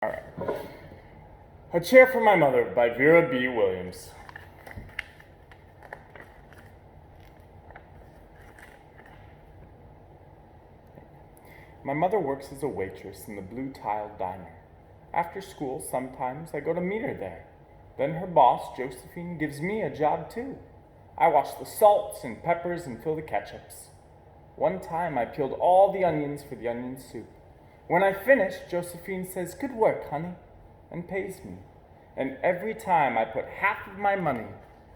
All right. A Chair for My Mother by Vera B. Williams. My mother works as a waitress in the blue-tiled diner. After school, sometimes I go to meet her there. Then her boss, Josephine, gives me a job too. I wash the salts and peppers and fill the ketchups. One time I peeled all the onions for the onion soup. When I finish, Josephine says, "Good work, honey," and pays me. And every time I put half of my money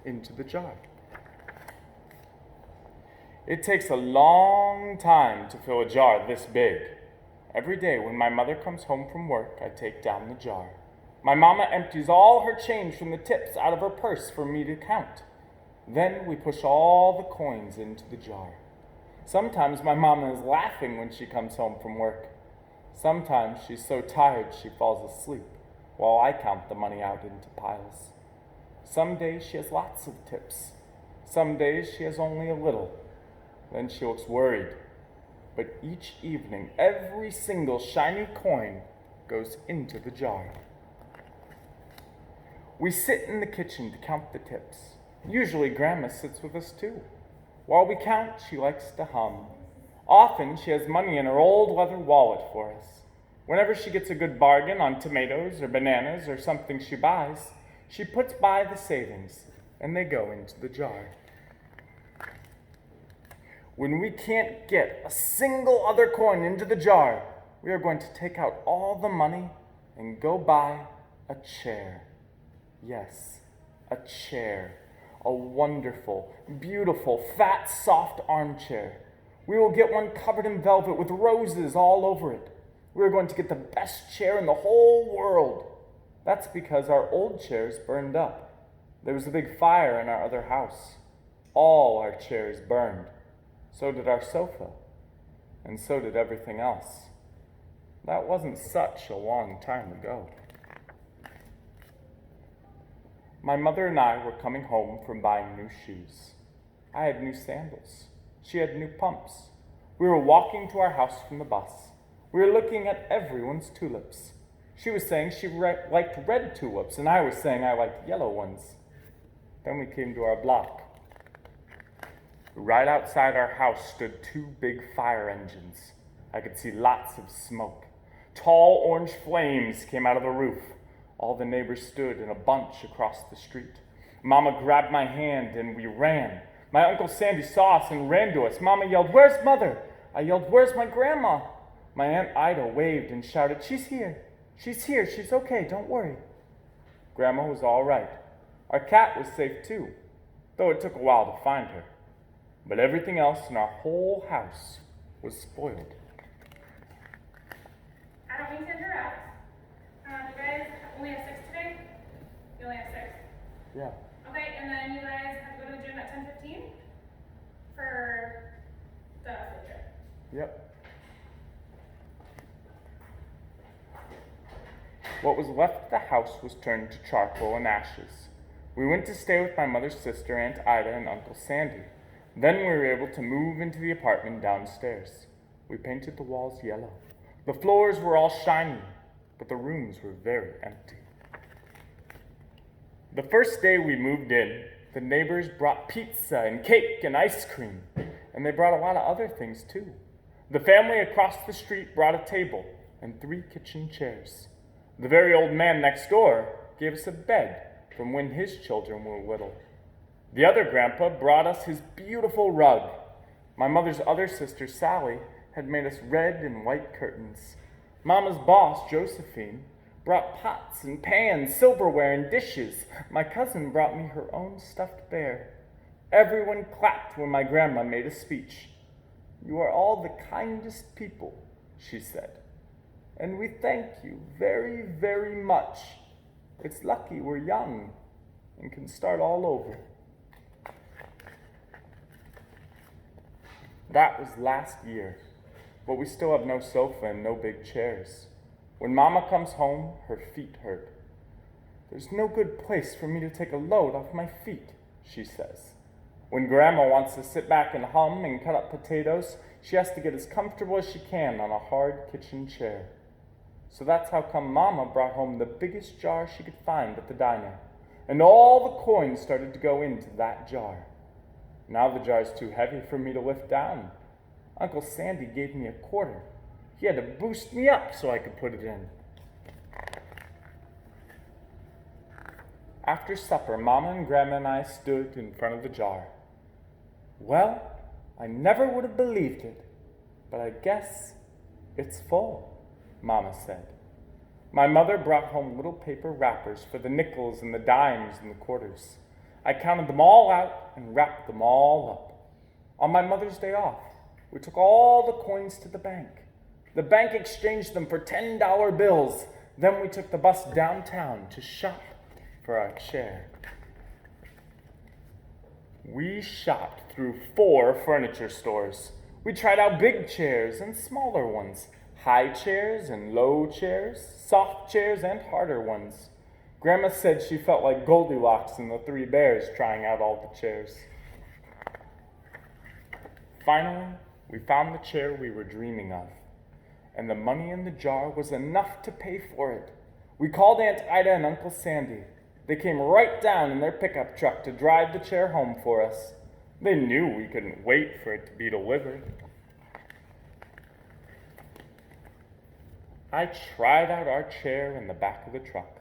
into the jar. It takes a long time to fill a jar this big. Every day when my mother comes home from work, I take down the jar. My mama empties all her change from the tips out of her purse for me to count. Then we push all the coins into the jar. Sometimes my mama is laughing when she comes home from work. Sometimes she's so tired she falls asleep while I count the money out into piles. Some days she has lots of tips. Some days she has only a little. Then she looks worried. But each evening, every single shiny coin goes into the jar. We sit in the kitchen to count the tips. Usually Grandma sits with us too. While we count, she likes to hum. Often she has money in her old leather wallet for us. Whenever she gets a good bargain on tomatoes or bananas or something she buys, she puts by the savings and they go into the jar. When we can't get a single other coin into the jar, we are going to take out all the money and go buy a chair. Yes, a chair. A wonderful, beautiful, fat, soft armchair. We will get one covered in velvet with roses all over it. We are going to get the best chair in the whole world. That's because our old chairs burned up. There was a big fire in our other house. All our chairs burned. So did our sofa. And so did everything else. That wasn't such a long time ago. My mother and I were coming home from buying new shoes. I had new sandals. She had new pumps. We were walking to our house from the bus. We were looking at everyone's tulips. She was saying she liked red tulips, and I was saying I liked yellow ones. Then we came to our block. Right outside our house stood two big fire engines. I could see lots of smoke. Tall orange flames came out of the roof. All the neighbors stood in a bunch across the street. Mama grabbed my hand and we ran. My Uncle Sandy saw us and ran to us. Mama yelled, "Where's Mother?" I yelled, "Where's my grandma?" My Aunt Ida waved and shouted, "She's here. She's here. She's okay. Don't worry." Grandma was all right. Our cat was safe too, though it took a while to find her. But everything else in our whole house was spoiled. I don't mean to interrupt. You guys only have 6 today? You only have 6? Yeah. Okay, and then you guys have to go to the gym at 10:15 for the field trip. Yep. What was left of the house was turned to charcoal and ashes. We went to stay with my mother's sister, Aunt Ida, and Uncle Sandy. Then we were able to move into the apartment downstairs. We painted the walls yellow. The floors were all shiny, but the rooms were very empty. The first day we moved in, the neighbors brought pizza and cake and ice cream, and they brought a lot of other things too. The family across the street brought a table and 3 kitchen chairs. The very old man next door gave us a bed from when his children were little. The other grandpa brought us his beautiful rug. My mother's other sister, Sally, had made us red and white curtains. Mama's boss, Josephine, brought pots and pans, silverware, and dishes. My cousin brought me her own stuffed bear. Everyone clapped when my grandma made a speech. "You are all the kindest people," she said. "And we thank you very, very much. It's lucky we're young and can start all over." That was last year, but we still have no sofa and no big chairs. When Mama comes home, her feet hurt. "There's no good place for me to take a load off my feet," she says. When Grandma wants to sit back and hum and cut up potatoes, she has to get as comfortable as she can on a hard kitchen chair. So that's how come Mama brought home the biggest jar she could find at the diner. And all the coins started to go into that jar. Now the jar's too heavy for me to lift down. Uncle Sandy gave me a quarter. He had to boost me up so I could put it in. After supper, Mama and Grandma and I stood in front of the jar. Well, I never would have believed it, but I guess it's full, Mama said. My mother brought home little paper wrappers for the nickels and the dimes and the quarters. I counted them all out and wrapped them all up. On my Mother's Day off, we took all the coins to the bank. The bank exchanged them for $10 bills. Then we took the bus downtown to shop for our chair. We shopped through 4 furniture stores. We tried out big chairs and smaller ones, high chairs and low chairs, soft chairs and harder ones. Grandma said she felt like Goldilocks and the 3 bears trying out all the chairs. Finally, we found the chair we were dreaming of, and the money in the jar was enough to pay for it. We called Aunt Ida and Uncle Sandy. They came right down in their pickup truck to drive the chair home for us. They knew we couldn't wait for it to be delivered. I tried out our chair in the back of the truck.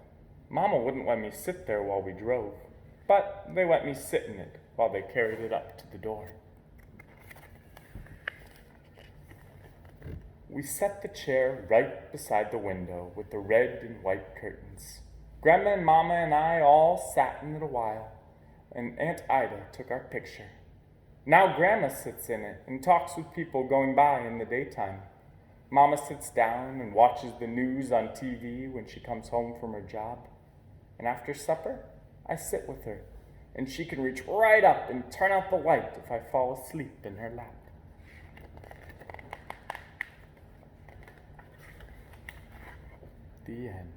Mama wouldn't let me sit there while we drove, but they let me sit in it while they carried it up to the door. We set the chair right beside the window with the red and white curtains. Grandma and Mama and I all sat in it a while, and Aunt Ida took our picture. Now Grandma sits in it and talks with people going by in the daytime. Mama sits down and watches the news on TV when she comes home from her job. And after supper, I sit with her, and she can reach right up and turn out the light if I fall asleep in her lap. The end.